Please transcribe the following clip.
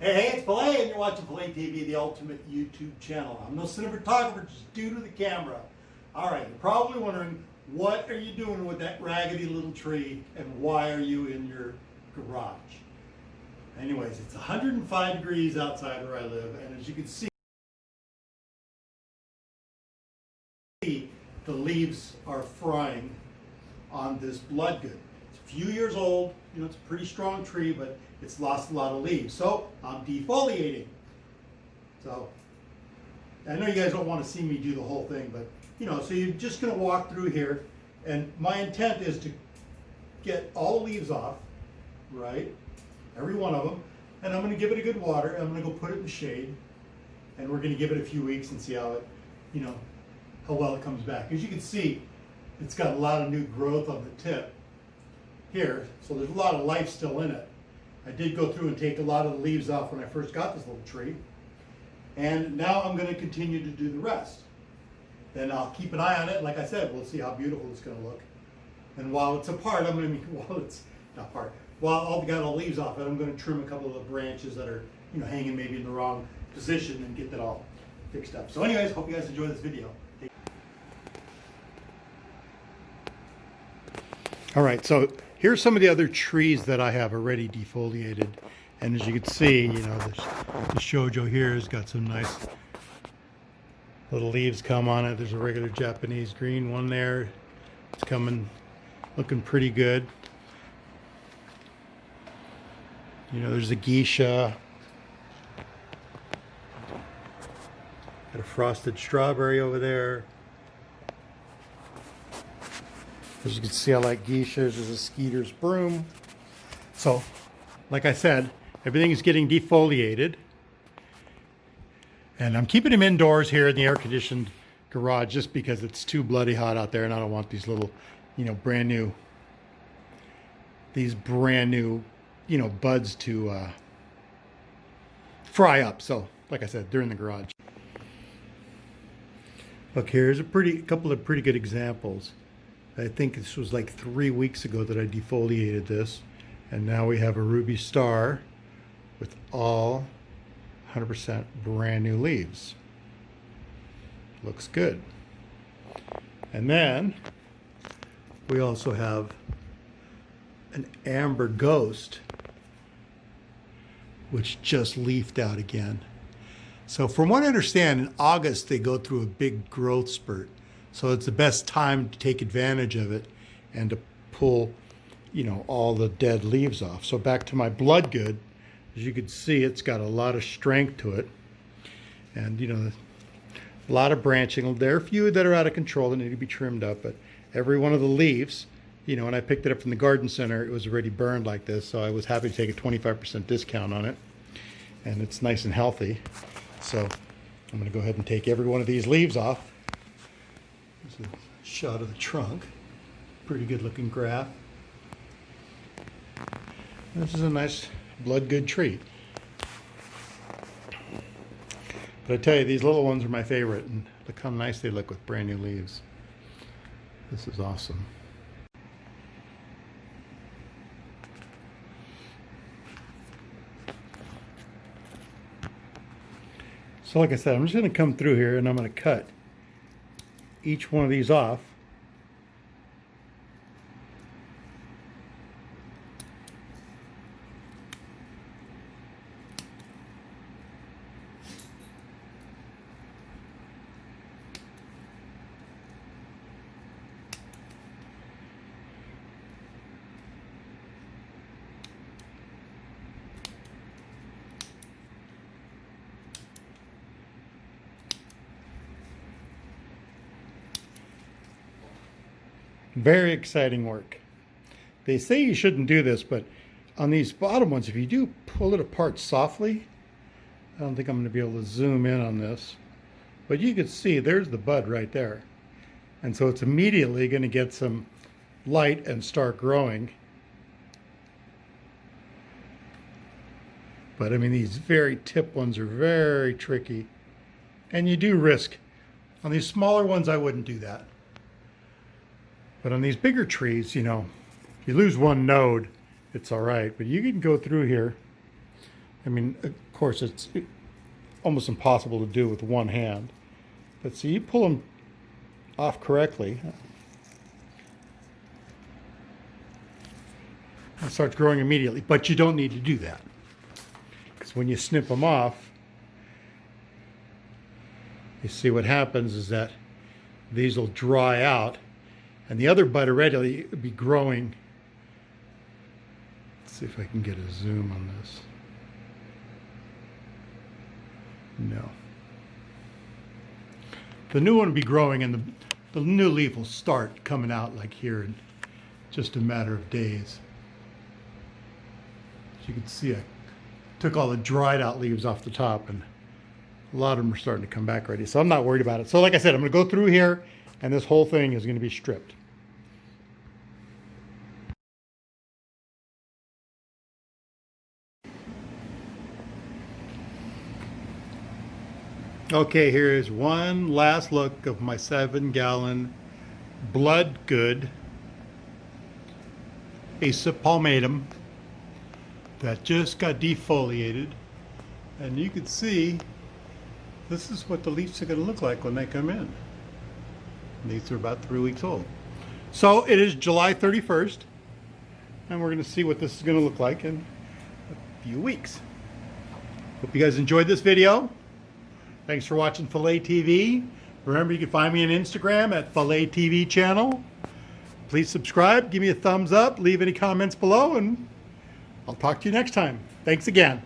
Hey, it's Filet, and you're watching Filet TV, the ultimate YouTube channel. I'm no cinematographer, just dude with the camera. All right, you're probably wondering, what are you doing with that raggedy little tree, and why are you in your garage? Anyways, it's 105 degrees outside where I live, and as you can see, the leaves are frying on this Bloodgood. It's a few years old, you know, it's a pretty strong tree, but it's lost a lot of leaves. So I'm defoliating. So I know you guys don't want to see me do the whole thing, but you know, so you're just going to walk through here, and my intent is to get all the leaves off, right? Every one of them, and I'm going to give it a good water. I'm going to go put it in the shade, and we're going to give it a few weeks and see how it, you know, how well it comes back. As you can see, it's got a lot of new growth on the tip here, so there's a lot of life still in it. I did go through and take a lot of the leaves off when I first got this little tree, and now I'm going to continue to do the rest. Then I'll keep an eye on it. Like I said, we'll see how beautiful it's going to look. And while it's apart, I'm going to, while it's not apart, while I've got all the leaves off it, I'm going to trim a couple of the branches that are, you know, hanging maybe in the wrong position and get that all fixed up. So anyways, hope you guys enjoy this video. All right, so here's some of the other trees that I have already defoliated. And as you can see, you know, the shojo here has got some nice little leaves come on it. There's a regular Japanese green one there. It's coming, looking pretty good. You know, there's a geisha. Got a frosted strawberry over there. As you can see, I like geishas. There's a skeeter's broom. So, like I said, everything is getting defoliated. And I'm keeping them indoors here in the air-conditioned garage just because it's too bloody hot out there, and I don't want these little, you know, brand new, you know, buds to fry up. So, like I said, they're in the garage. Look, here's a couple of pretty good examples. I think this was like 3 weeks ago that I defoliated this, and now we have a ruby star with all 100% brand new leaves. Looks good. And then we also have an amber ghost, which just leafed out again. So from what I understand, in August they go through a big growth spurt. So it's the best time to take advantage of it and to pull, you know, all the dead leaves off. So back to my Bloodgood, as you can see, it's got a lot of strength to it. And, you know, a lot of branching. There are a few that are out of control that need to be trimmed up, but every one of the leaves, you know, when I picked it up from the garden center, it was already burned like this. So I was happy to take a 25% discount on it. And it's nice and healthy. So I'm going to go ahead and take every one of these leaves off. There's a shot of the trunk. Pretty good looking graph. This is a nice Bloodgood tree. But I tell you, these little ones are my favorite, and look how nice they look with brand new leaves. This is awesome. So like I said, I'm just going to come through here and I'm going to cut each one of these off. Very exciting work. They say you shouldn't do this, but on these bottom ones, if you do pull it apart softly, I don't think I'm going to be able to zoom in on this, but you can see there's the bud right there. And so it's immediately going to get some light and start growing. But I mean, these very tip ones are very tricky, and you do risk. On these smaller ones, I wouldn't do that. But on these bigger trees, you know, you lose one node, it's all right. But you can go through here I mean, of course, it's almost impossible to do with one hand. But see, you pull them off correctly, it starts growing immediately. But you don't need to do that, because when you snip them off, you see what happens is that these will dry out, and the other bud already will be growing. Let's see if I can get a zoom on this. No. The new one will be growing, and the new leaf will start coming out like here in just a matter of days. As you can see, I took all the dried out leaves off the top, and a lot of them are starting to come back already. So I'm not worried about it. So like I said, I'm going to go through here, and this whole thing is going to be stripped. Okay, here is one last look of my 7-gallon Bloodgood Acer palmatum that just got defoliated. And you can see this is what the leaves are going to look like when they come in. These are about 3 weeks old. So it is July 31st, and we're going to see what this is going to look like in a few weeks. Hope you guys enjoyed this video. Thanks for watching PHILA TV. Remember, you can find me on Instagram at PHILA TV channel. Please subscribe, give me a thumbs up, leave any comments below, and I'll talk to you next time. Thanks again.